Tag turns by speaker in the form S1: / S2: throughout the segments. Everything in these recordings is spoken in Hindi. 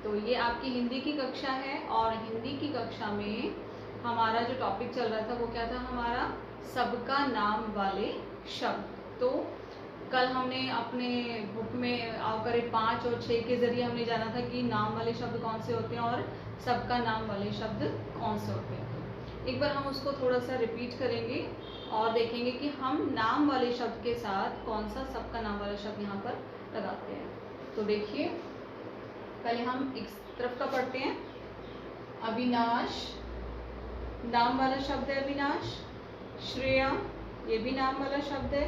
S1: तो ये आपकी हिंदी की कक्षा है और हिंदी की कक्षा में हमारा जो टॉपिक चल रहा था वो क्या था हमारा सबका नाम वाले शब्द। तो कल हमने अपने बुक में करीब 5 और 6 के ज़रिए हमने जाना था कि नाम वाले शब्द कौन से होते हैं और सबका नाम वाले शब्द कौन से होते हैं। एक बार हम उसको थोड़ा सा रिपीट करेंगे और देखेंगे कि हम नाम वाले शब्द के साथ कौन सा सबका नाम वाला शब्द यहाँ पर लगाते हैं। तो देखिए पहले हम एक तरफ का पढ़ते हैं। अविनाश नाम वाला शब्द है अविनाश। श्रेया ये भी नाम वाला शब्द है।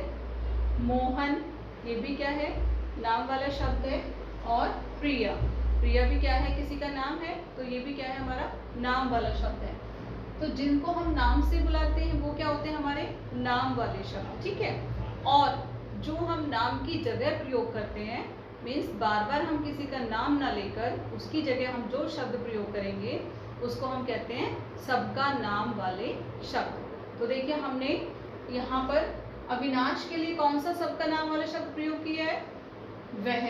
S1: मोहन ये भी क्या है नाम वाला शब्द है। और प्रिया प्रिया भी क्या है किसी का नाम है तो ये भी क्या है हमारा नाम वाला शब्द है। तो जिनको हम नाम से बुलाते हैं वो क्या होते हैं हमारे नाम वाले शब्द, ठीक है। और जो हम नाम की जगह प्रयोग करते हैं मीन्स बार बार हम किसी का नाम ना लेकर उसकी जगह हम जो शब्द प्रयोग करेंगे उसको हम कहते हैं सबका नाम वाले शब्द। तो देखिए हमने यहाँ पर अविनाश के लिए कौन सा सबका नाम वाला शब्द प्रयोग किया है वह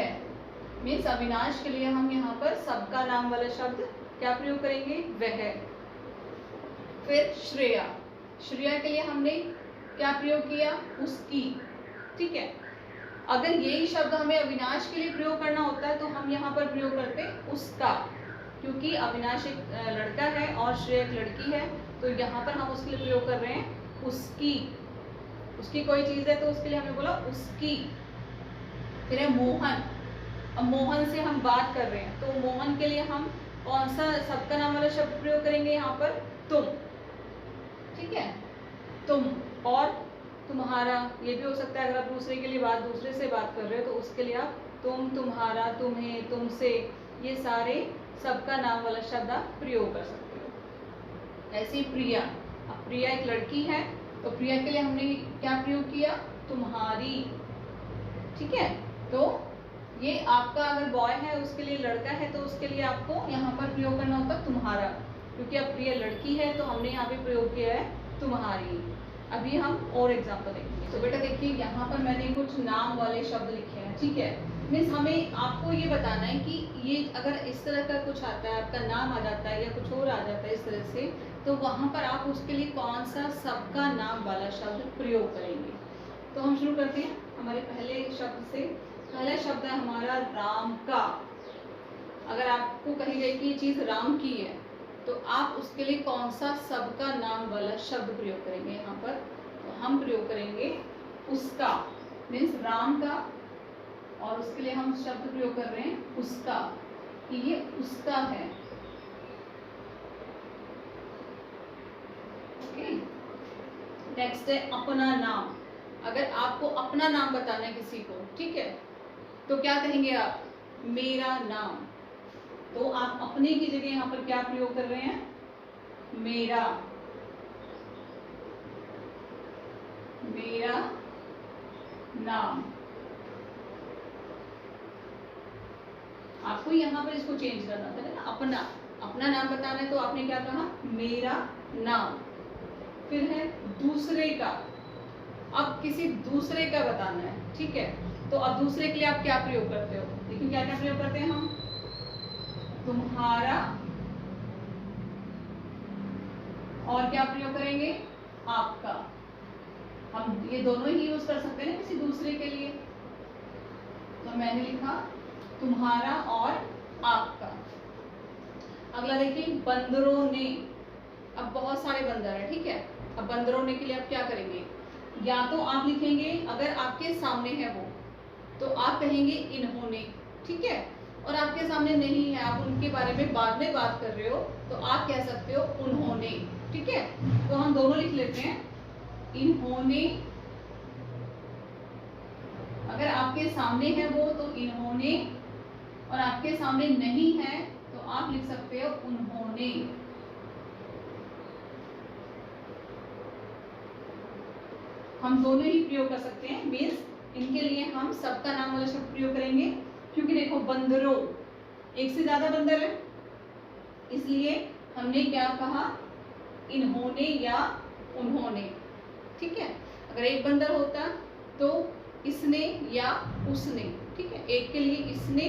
S1: मीन्स अविनाश के लिए हम यहाँ पर सबका नाम वाला शब्द क्या प्रयोग करेंगे वह। फिर श्रेया श्रेया के लिए हमने क्या प्रयोग किया उसकी, ठीक है। अगर यही शब्द हमें अविनाश के लिए प्रयोग करना होता है तो हम यहाँ पर प्रयोग करते उसका, क्योंकि अविनाश एक लड़का है और श्रेया एक लड़की है तो यहाँ पर हम उसके लिए प्रयोग कर रहे हैं उसकी। उसकी कोई चीज़ है तो उसके लिए हमने बोला उसकी। फिर है मोहन। अब मोहन से हम बात कर रहे हैं तो मोहन के लिए हम कौन सा सबका नाम वाला शब्द प्रयोग करेंगे यहाँ पर तुम, ठीक है। तुम और तुम्हारा ये भी हो सकता है। अगर आप दूसरे के लिए दूसरे से बात कर रहे हो तो उसके लिए आप तुम तुम्हारा तुम्हें तुमसे ये सारे सबका नाम वाला शब्द आप प्रयोग कर सकते हो। ऐसे प्रिया, अब प्रिया एक लड़की है तो प्रिया के लिए हमने क्या प्रयोग किया तुम्हारी, ठीक है। तो ये आपका अगर बॉय है उसके लिए लड़का है तो उसके लिए आपको यहाँ पर प्रयोग करना होता तुम्हारा, क्योंकि अब प्रिया लड़की है तो हमने यहाँ पे प्रयोग किया है तुम्हारी। अभी हम और एग्जाम्पल देखेंगे। तो बेटा देखिए यहाँ पर मैंने कुछ नाम वाले शब्द लिखे हैं, ठीक है। मीन्स हमें आपको ये बताना है कि ये अगर इस तरह का कुछ आता है आपका नाम आ जाता है या कुछ और आ जाता है इस तरह से तो वहाँ पर आप उसके लिए कौन सा सबका नाम वाला शब्द प्रयोग करेंगे। तो हम शुरू करते हैं हमारे पहले शब्द से। पहला शब्द है हमारा राम का। अगर आपको कही गई कि ये चीज़ राम की है तो आप उसके लिए कौन सा सबका नाम वाला शब्द प्रयोग करेंगे यहाँ पर। तो हम प्रयोग करेंगे उसका मीन्स राम का और उसके लिए हम शब्द प्रयोग कर रहे हैं उसका कि ये उसका है, ओके। नेक्स्ट है अपना नाम। अगर आपको अपना नाम बताना है किसी को, ठीक है, तो क्या कहेंगे आप मेरा नाम। तो आप अपने की जगह यहाँ पर क्या प्रयोग कर रहे हैं मेरा, मेरा नाम। आपको यहाँ पर इसको चेंज करना था ना, अपना अपना नाम बताना है तो आपने क्या कहा मेरा नाम। फिर है दूसरे का। अब किसी दूसरे का बताना है, ठीक है, तो अब दूसरे के लिए आप क्या प्रयोग करते हो। देखिए क्या क्या प्रयोग करते हैं हम तुम्हारा और क्या प्रयोग करेंगे आपका। हम ये दोनों ही यूज कर सकते हैं ना किसी दूसरे के लिए। तो मैंने लिखा तुम्हारा और आपका। अगला देखिए बंदरों ने। अब बहुत सारे बंदर हैं, ठीक है। अब बंदरों ने के लिए आप क्या करेंगे, या तो आप लिखेंगे अगर आपके सामने है वो तो आप कहेंगे इन्होंने, ठीक है। और आपके सामने नहीं है आप उनके बारे में बाद में बात कर रहे हो तो आप कह सकते हो उन्होंने, ठीक है। तो हम दोनों लिख लेते हैं इन्होंने। अगर आपके सामने है वो तो इन्होंने और आपके सामने नहीं है तो आप लिख सकते हो उन्होंने। हम दोनों ही प्रयोग कर सकते हैं मीन्स इनके लिए हम सबका नाम वाला शब्द प्रयोग करेंगे क्योंकि देखो बंदरों एक से ज्यादा बंदर है इसलिए हमने क्या कहा इन्होंने या उन्होंने, ठीक है। अगर एक बंदर होता तो इसने या उसने, ठीक है। एक के लिए इसने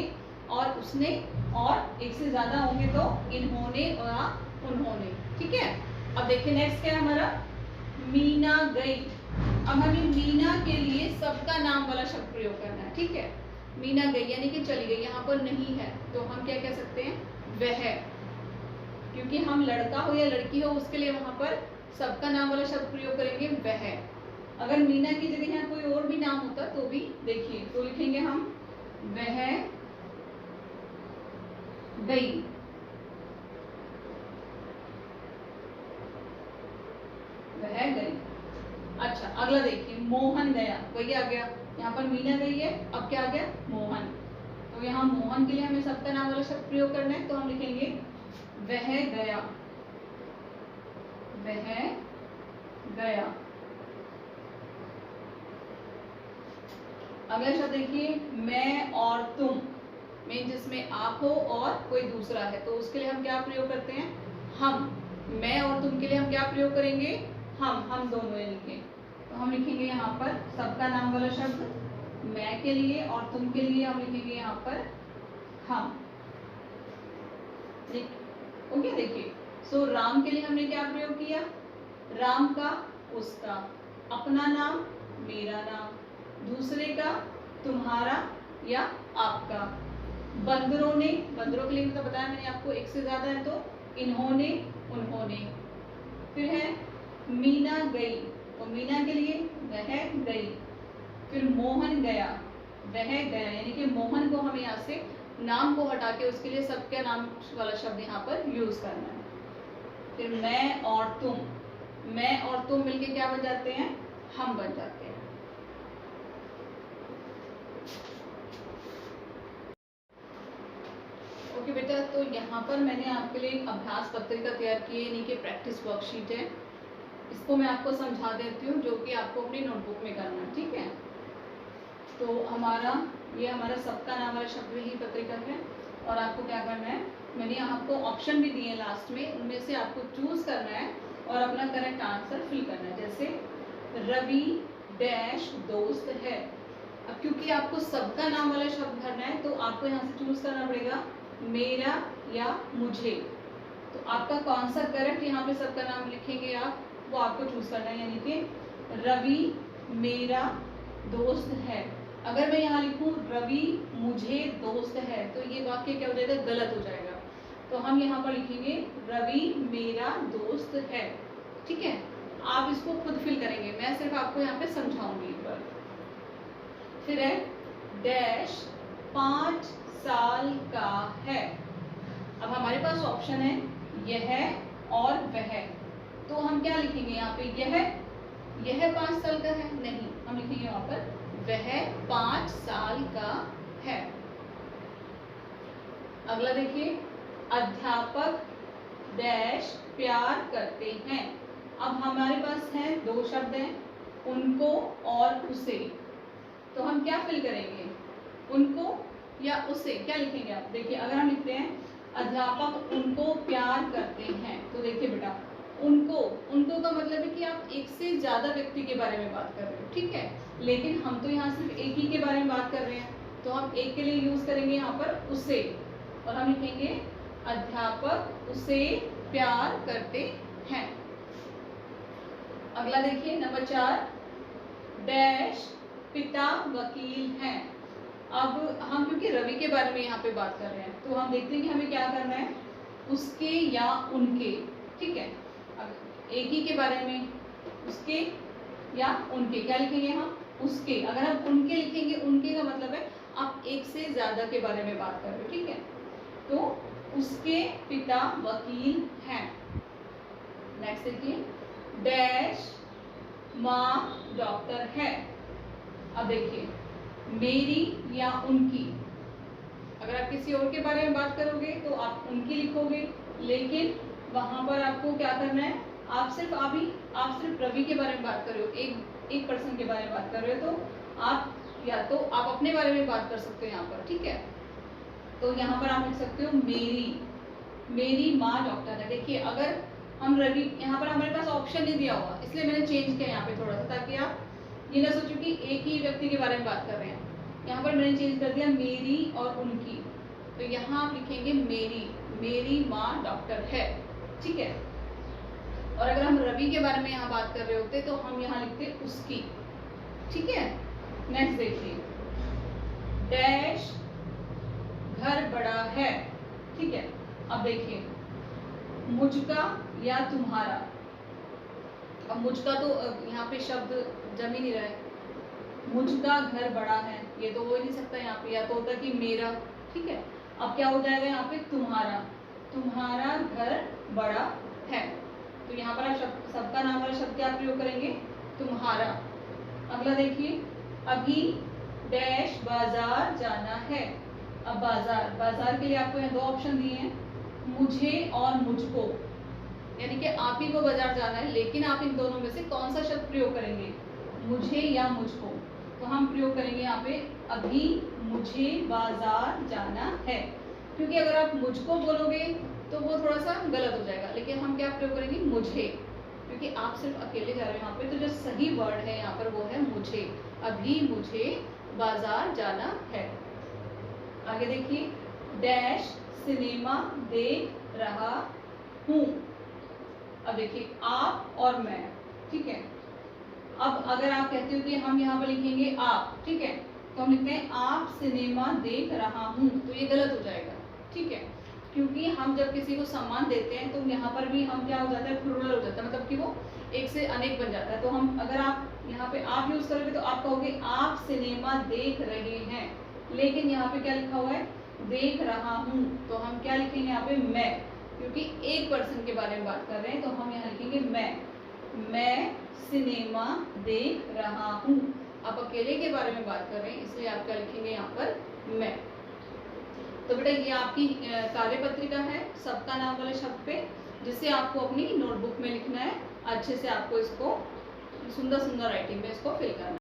S1: और उसने, और एक से ज्यादा होंगे तो इन्होंने या उन्होंने। ठीक है, अब देखिए नेक्स्ट क्या है हमारा, मीना गई। अब हमें मीना के लिए सबका नाम वाला शब्द प्रयोग करना है। ठीक है, मीना गई यानी कि चली गई, यहाँ पर नहीं है तो हम क्या कह सकते हैं, वह, क्योंकि हम लड़का हो या लड़की हो उसके लिए वहां पर सबका नाम वाला शब्द प्रयोग करेंगे वह। अगर मीना की जगह यहाँ कोई और भी नाम होता तो भी देखिए, तो लिखेंगे हम वह गई। वह गई। अच्छा, अगला देखिए, मोहन गया, वही आ गया। यहाँ पर मीना गई है, अब क्या आ गया, मोहन। तो यहाँ मोहन के लिए हमें सबका नाम वाला शब्द प्रयोग करना है, तो हम लिखेंगे वह गया। वह गया। अगला शब्द देखिए, मैं और तुम, में जिसमें आप हो और कोई दूसरा है, तो उसके लिए हम क्या प्रयोग करते हैं, हम। मैं और तुम के लिए हम क्या प्रयोग करेंगे, हम दोनों लिखेंगे। तो हम लिखेंगे यहाँ पर सबका नाम वाला शब्द मैं के लिए, और तुम के लिए हम लिखेंगे यहाँ पर हम। ओके, देखिए, सो राम के लिए हमने क्या प्रयोग किया, राम का उसका, अपना नाम मेरा नाम, दूसरे का तुम्हारा या आपका। बंदरों ने, बंदरों के लिए मतलब बताया मैंने आपको, एक से ज्यादा है तो इन्होंने उन्होंने। फिर है मीना गई, तो मीना के लिए वह गई। फिर मोहन गया, वह गया, यानी कि मोहन को हमें यहाँ से नाम को हटा के उसके लिए सबके नाम वाला शब्द यहाँ पर यूज करना है। फिर मैं और तुम, मैं और तुम मिलके क्या बन जाते हैं, हम बन जाते हैं। ओके बेटा, तो यहाँ पर मैंने आपके लिए एक अभ्यास पत्रिका तैयार की है, यानी कि प्रैक्टिस वर्कशीट है। इसको मैं आपको समझा देती हूँ, जो कि आपको अपनी नोटबुक में करना है। ठीक है, तो हमारा सबका नाम वाला शब्द ही पत्रिका है, और आपको क्या करना है, मैंने आपको ऑप्शन भी दिए लास्ट में, उनमें से आपको चूज करना है और अपना करेक्ट आंसर फिल करना है। जैसे रवि डैश दोस्त है। अब क्योंकि आपको सबका नाम वाला शब्द भरना है, तो आपको यहाँ से चूज करना पड़ेगा मेरा या मुझे। तो आपका कौन सा करेक्ट यहाँ पे सबका नाम लिखेंगे आप, वो आपको चूज करना है। यानी कि रवि मेरा दोस्त है। अगर मैं यहाँ लिखूं रवि मुझे दोस्त है, तो ये वाक्य क्या हो जाएगा, गलत हो जाएगा। तो हम यहाँ पर लिखेंगे रवि मेरा दोस्त है। ठीक है, आप इसको खुद फिल करेंगे, मैं सिर्फ आपको यहाँ पे समझाऊंगी एक बार। फिर है डैश 5 साल का है। अब हमारे पास ऑप्शन है यह और वह, तो हम क्या लिखेंगे यहाँ पे, यह 5 साल का है, नहीं, हम लिखेंगे यहाँ पर वह 5 साल का है। अगला देखिए, अध्यापक डैश प्यार करते हैं। अब हमारे पास है 2 शब्द हैं, उनको और उसे, तो हम क्या फिल करेंगे, उनको या उसे, क्या लिखेंगे आप। देखिए, अगर हम लिखते हैं अध्यापक उनको प्यार करते हैं, तो देखिए बेटा, उनको का मतलब है कि आप एक से ज्यादा व्यक्ति के बारे में बात कर रहे हो। ठीक है, लेकिन हम तो यहाँ सिर्फ एक ही के बारे में बात कर रहे हैं, तो हम एक के लिए यूज करेंगे यहाँ पर उसे, और हम लिखेंगे अध्यापक उसे प्यार करते हैं। अगला देखिए, नंबर 4, डैश पिता वकील हैं। अब हम क्योंकि रवि के बारे में यहाँ पे बात कर रहे हैं, तो हम देखते हैं कि हमें क्या करना है, उसके या उनके। ठीक है, अब एक ही के बारे में उसके या उनके, क्या लिखेंगे हम, उसके। अगर हम उनके लिखेंगे, उनके का मतलब है आप एक से ज्यादा के बारे में बात कर रहे हो। ठीक है, तो उसके पिता वकील हैं। नेक्स्ट देखिए, डैश माँ डॉक्टर है। अब देखिए, मेरी या उनकी, अगर आप किसी और के बारे में बात करोगे तो आप उनकी लिखोगे, लेकिन वहां पर आपको क्या करना है, आप सिर्फ रवि के बारे में बात कर रहे हो, एक पर्सन के बारे में बात कर रहे हो, तो आप या तो आप अपने बारे में बात कर सकते हो यहाँ पर। ठीक है, तो यहाँ पर आप लिख सकते हो मेरी माँ डॉक्टर है। देखिए, अगर हम रवि, यहाँ पर हमारे पास ऑप्शन नहीं दिया हुआ, इसलिए मैंने चेंज किया यहाँ पे थोड़ा सा, ताकि आप ये ना सोचो कि एक ही व्यक्ति के बारे में बात कर रहे हैं। यहाँ पर मैंने चेंज कर दिया मेरी और उनकी, तो यहाँ आप लिखेंगे मेरी माँ डॉक्टर है, ठीक है। और अगर हम रवि के बारे में यहाँ बात कर रहे होते तो हम यहाँ लिखते उसकी, ठीक है। नेक्स्ट देखिए, डैश घर बड़ा है, ठीक है। अब देखिए मुझका या तुम्हारा, अब मुझका तो यहाँ पे शब्द जम ही नहीं रहा है, मुझका घर बड़ा है ये तो हो ही नहीं सकता यहाँ पे, या तो होता कि मेरा, ठीक है। अब क्या हो जाएगा यहाँ पे तुम्हारा घर बड़ा है, तो यहाँ पर आप सबका नाम वाला शब्द क्या प्रयोग करेंगे, तुम्हारा। अगला देखिए, अभी डैश बाजार जाना है। अब बाजार के लिए आपको यहाँ दो ऑप्शन दिए हैं, मुझे और मुझको, यानी कि आप ही को बाजार जाना है, लेकिन आप इन दोनों में से कौन सा शब्द प्रयोग करेंगे, मुझे या मुझको। तो हम प्रयोग करेंगे यहाँ पे अभी मुझे बाजार जाना है, क्योंकि अगर आप मुझको बोलोगे तो वो थोड़ा सा गलत हो जाएगा, लेकिन हम क्या प्रयोग करेंगे, मुझे, क्योंकि आप सिर्फ अकेले जा रहे हो यहाँ पे, तो जो सही वर्ड है यहाँ पर वो है मुझे, अभी मुझे बाजार जाना है। आगे देखिए, डैश सिनेमा देख रहा हूँ। अब देखिए आप और मैं, ठीक है। अब अगर आप कहते हो कि हम यहाँ पर लिखेंगे आप, ठीक है, तो हम लिखते हैं आप सिनेमा देख रहा हूँ, तो ये गलत हो जाएगा, ठीक है। क्योंकि हम जब किसी को सम्मान देते हैं तो यहाँ पर भी हम क्या हो जाता है, प्लूरल हो जाता है, मतलब कि वो एक से अनेक बन जाता है। तो हम अगर आप यहाँ पे आप यूज करोगे तो आप कहोगे आप सिनेमा देख रहे हैं, लेकिन यहाँ पे क्या लिखा हुआ है, देख रहा हूँ, तो हम क्या लिखेंगे यहाँ पे, मैं, क्योंकि एक पर्सन के बारे में बात कर रहे हैं, तो हम यहाँ लिखेंगे मैं सिनेमा देख रहा हूँ। आप अकेले के बारे में बात कर रहे हैं, इसलिए आप क्या लिखेंगे यहाँ पर, मैं। तो बेटा ये आपकी कार्यपत्रिका है सबका नाम वाले शब्द पे, जिसे आपको अपनी नोटबुक में लिखना है। अच्छे से आपको इसको सुंदर सुंदर राइटिंग में इसको फिल करना है।